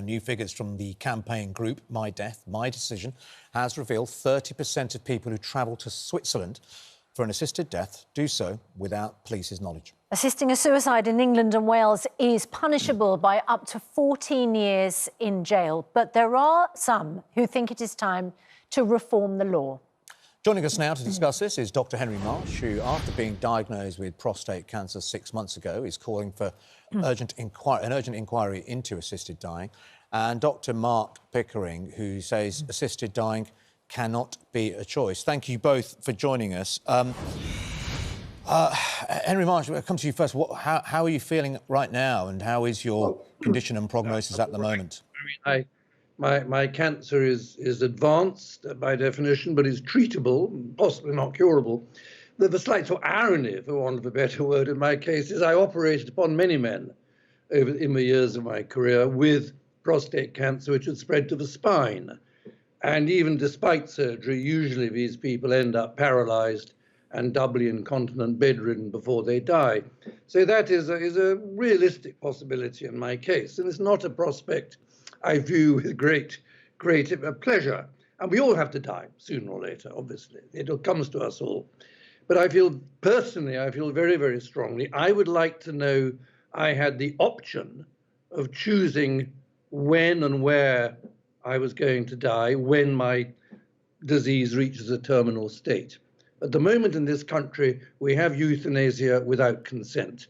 new figures from the campaign group My Death, My Decision has revealed 30% of people who travel to Switzerland for an assisted death do so without police's knowledge. Assisting a suicide in England and Wales is punishable by up to 14 years in jail. But there are some who think it is time to reform the law. Joining us now to discuss this is Dr Henry Marsh, who, after being diagnosed with prostate cancer 6 months ago, is calling for an urgent inquiry into assisted dying, and Dr Mark Pickering, who says assisted dying cannot be a choice. Thank you both for joining us. Henry Marsh, I'll come to you first. How are you feeling right now, and how is your condition and prognosis at the moment? My cancer is advanced by definition, but is treatable, possibly not curable. The slight sort of irony, for want of a better word, in my case is I operated upon many men in the years of my career with prostate cancer, which had spread to the spine. And even despite surgery, usually these people end up paralyzed and doubly incontinent, bedridden before they die. So that is a realistic possibility in my case, and it's not a prospect I view with great pleasure. And we all have to die sooner or later, obviously. It comes to us all. But I feel very, very strongly, I would like to know I had the option of choosing when and where I was going to die, when my disease reaches a terminal state. At the moment in this country, we have euthanasia without consent.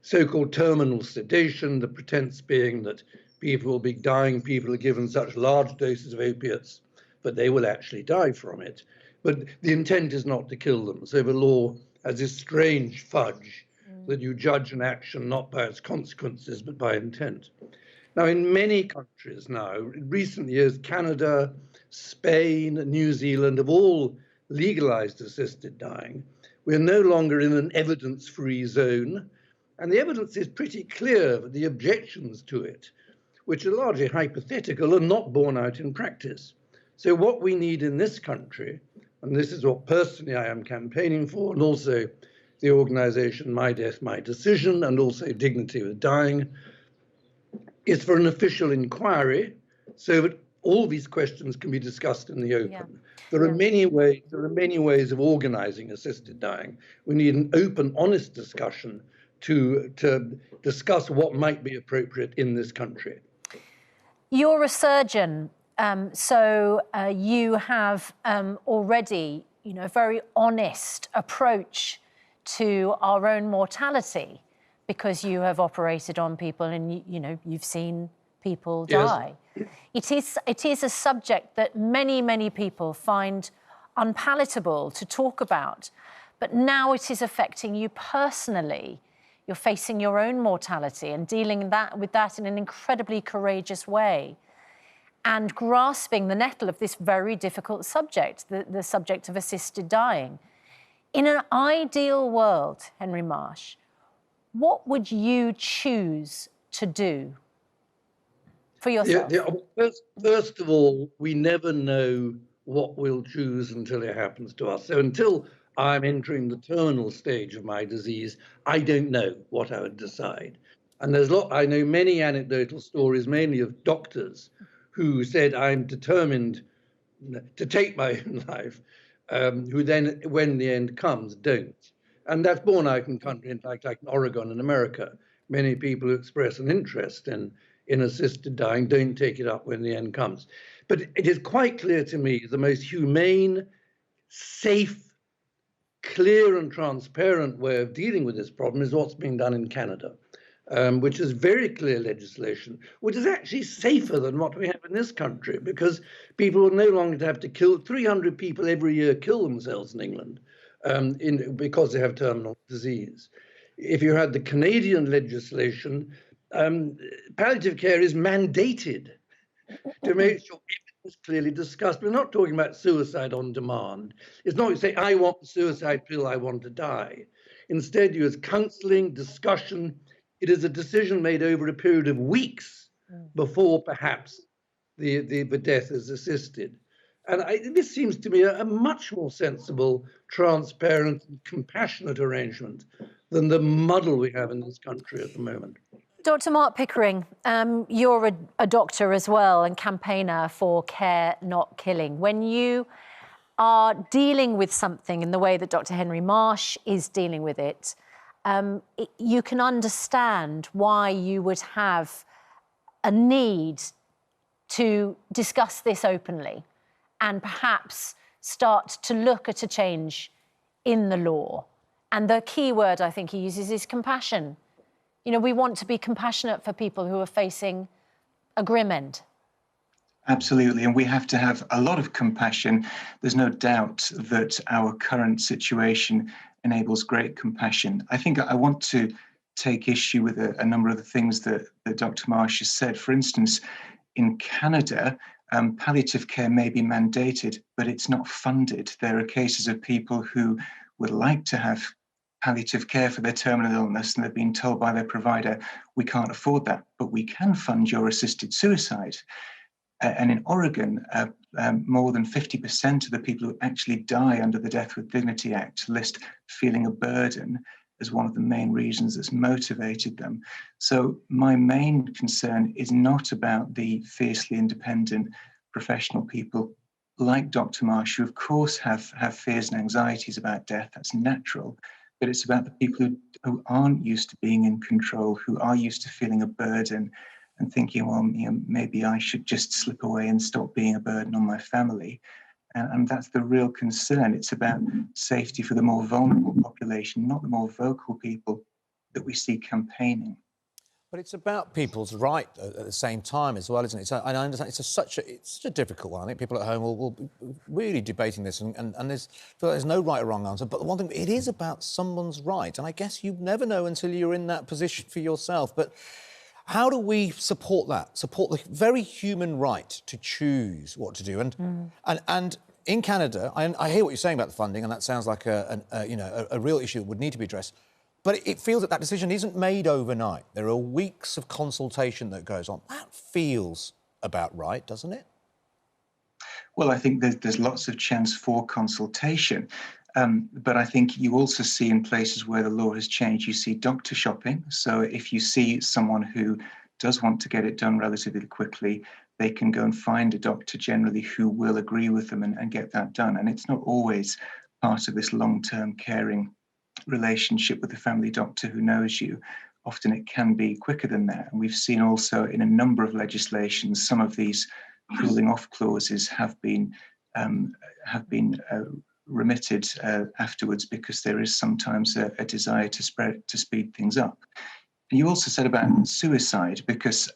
So-called terminal sedation, the pretense being that people will be dying, people are given such large doses of opiates that they will actually die from it. But the intent is not to kill them. So the law has this strange fudge that you judge an action not by its consequences, but by intent. Now, in many countries now, in recent years, Canada, Spain, New Zealand have all legalized assisted dying. We're no longer in an evidence-free zone, and the evidence is pretty clear that the objections to it, which are largely hypothetical, are not borne out in practice. So what we need in this country, and this is what personally I am campaigning for, and also the organization My Death, My Decision, and also Dignity with Dying, is for an official inquiry so that all these questions can be discussed in the open. Yeah. There are many ways of organizing assisted dying. We need an open, honest discussion to discuss what might be appropriate in this country. You're a surgeon, so you have already, a very honest approach to our own mortality, because you have operated on people and you've seen people die. Yes. It is a subject that many people find unpalatable to talk about, but now it is affecting you personally. You're facing your own mortality and dealing with that in an incredibly courageous way, and grasping the nettle of this very difficult subject, the subject of assisted dying. In an ideal world, Henry Marsh, what would you choose to do for yourself? First of all, we never know what we'll choose until it happens to us. So until I'm entering the terminal stage of my disease, I don't know what I would decide. And I know many anecdotal stories, mainly of doctors who said, I'm determined to take my own life, who then, when the end comes, don't. And that's borne out in countries like in Oregon in America. Many people who express an interest in assisted dying don't take it up when the end comes. But it is quite clear to me the most humane, safe, clear and transparent way of dealing with this problem is what's being done in Canada, which is very clear legislation, which is actually safer than what we have in this country, because people will no longer have to kill 300 people every year kill themselves in England because they have terminal disease. If you had the Canadian legislation, palliative care is mandated to make sure it's clearly discussed. We're not talking about suicide on demand. It's not you say, I want the suicide pill, I want to die. Instead, you use counseling, discussion. It is a decision made over a period of weeks before perhaps the death is assisted. And this seems to me a much more sensible, transparent, and compassionate arrangement than the muddle we have in this country at the moment. Dr. Mark Pickering, you're a doctor as well and campaigner for Care Not Killing. When you are dealing with something in the way that Dr. Henry Marsh is dealing with it, you can understand why you would have a need to discuss this openly and perhaps start to look at a change in the law. And the key word I think he uses is compassion. You know, we want to be compassionate for people who are facing a grim end. Absolutely, and we have to have a lot of compassion. There's no doubt that our current situation enables great compassion. I think I want to take issue with a number of the things that Dr. Marsh has said. For instance, in Canada, palliative care may be mandated, but it's not funded. There are cases of people who would like to have palliative care for their terminal illness, and they've been told by their provider, we can't afford that, but we can fund your assisted suicide. And in Oregon, more than 50% of the people who actually die under the Death with Dignity Act list feeling a burden as one of the main reasons that's motivated them. So my main concern is not about the fiercely independent professional people like Dr. Marsh, who of course have fears and anxieties about death. That's natural. But it's about the people who aren't used to being in control, who are used to feeling a burden and thinking, well, maybe I should just slip away and stop being a burden on my family. And that's the real concern. It's about safety for the more vulnerable population, not the more vocal people that we see campaigning. But it's about people's right at the same time as well, isn't it? So, and I understand it's such a difficult one. I think people at home will be really debating this, and there's no right or wrong answer. But the one thing, it is about someone's right, and I guess you never know until you're in that position for yourself. But how do we support that? Support the very human right to choose what to do, and in Canada, I hear what you're saying about the funding, and that sounds like a real issue that would need to be addressed. But it feels that decision isn't made overnight. There are weeks of consultation that goes on. That feels about right, doesn't it? Well, I think there's lots of chance for consultation. But I think you also see in places where the law has changed, you see doctor shopping. So if you see someone who does want to get it done relatively quickly, they can go and find a doctor generally who will agree with them and get that done. And it's not always part of this long-term caring relationship with the family doctor who knows you. Often it can be quicker than that. And we've seen also in a number of legislations, some of these cooling off clauses have been remitted afterwards because there is sometimes a desire to speed things up. And you also said about suicide, because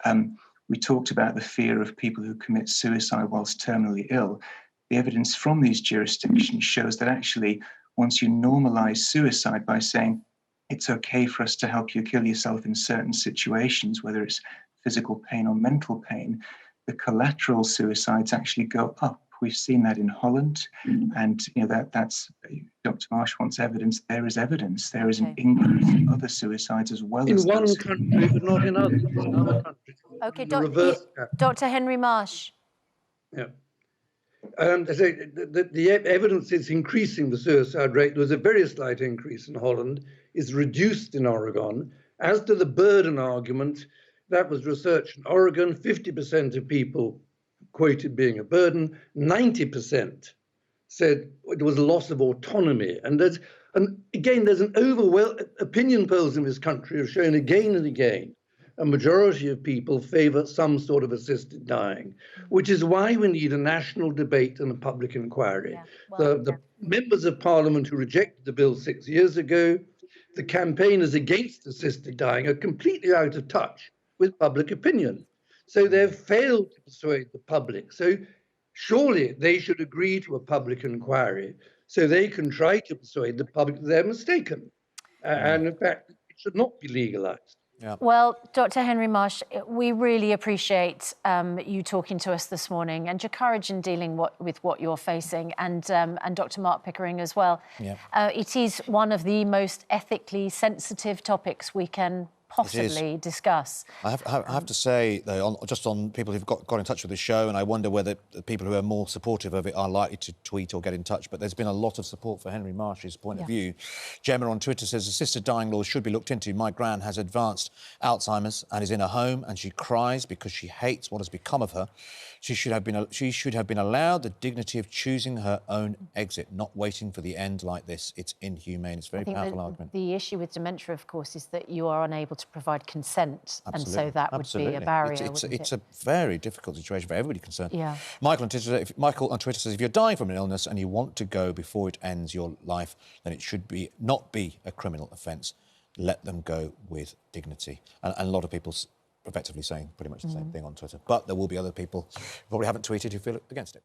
we talked about the fear of people who commit suicide whilst terminally ill. The evidence from these jurisdictions shows that actually once you normalise suicide by saying it's okay for us to help you kill yourself in certain situations, whether it's physical pain or mental pain, the collateral suicides actually go up. We've seen that in Holland, and that's Dr. Marsh wants evidence. There is evidence. There is an increase in other suicides as well. In one country, but not in others. In other countries. Okay, Dr. Henry Marsh. Yeah. The evidence is increasing the suicide rate. There was a very slight increase in Holland. It's reduced in Oregon. As to the burden argument, that was research in Oregon. 50% of people quoted being a burden. 90% said it was a loss of autonomy. And again, there's opinion polls in this country have shown again and again a majority of people favour some sort of assisted dying, which is why we need a national debate and a public inquiry. Yeah, the members of Parliament who rejected the bill 6 years ago, the campaigners against assisted dying are completely out of touch with public opinion. So they've failed to persuade the public. So surely they should agree to a public inquiry so they can try to persuade the public that they're mistaken. And in fact, it should not be legalised. Yeah. Well, Dr. Henry Marsh, we really appreciate you talking to us this morning and your courage in dealing with what you're facing, and Dr. Mark Pickering as well. Yeah. It is one of the most ethically sensitive topics we can possibly discuss. I have to say, though, just on people who've got in touch with the show, and I wonder whether the people who are more supportive of it are likely to tweet or get in touch, but there's been a lot of support for Henry Marsh's point of view. Gemma on Twitter says, assisted dying laws should be looked into. My gran has advanced Alzheimer's and is in a home, and she cries because she hates what has become of her. She should have been allowed the dignity of choosing her own exit, not waiting for the end like this. It's inhumane. It's a very powerful argument. The issue with dementia, of course, is that you are unable to provide consent, Absolutely. and so that would be a barrier. It's a very difficult situation for everybody concerned. Yeah. Michael on Twitter says, if you're dying from an illness and you want to go before it ends your life, then it should not be a criminal offence. Let them go with dignity. And a lot of people effectively saying pretty much the same thing on Twitter. But there will be other people who probably haven't tweeted who feel against it.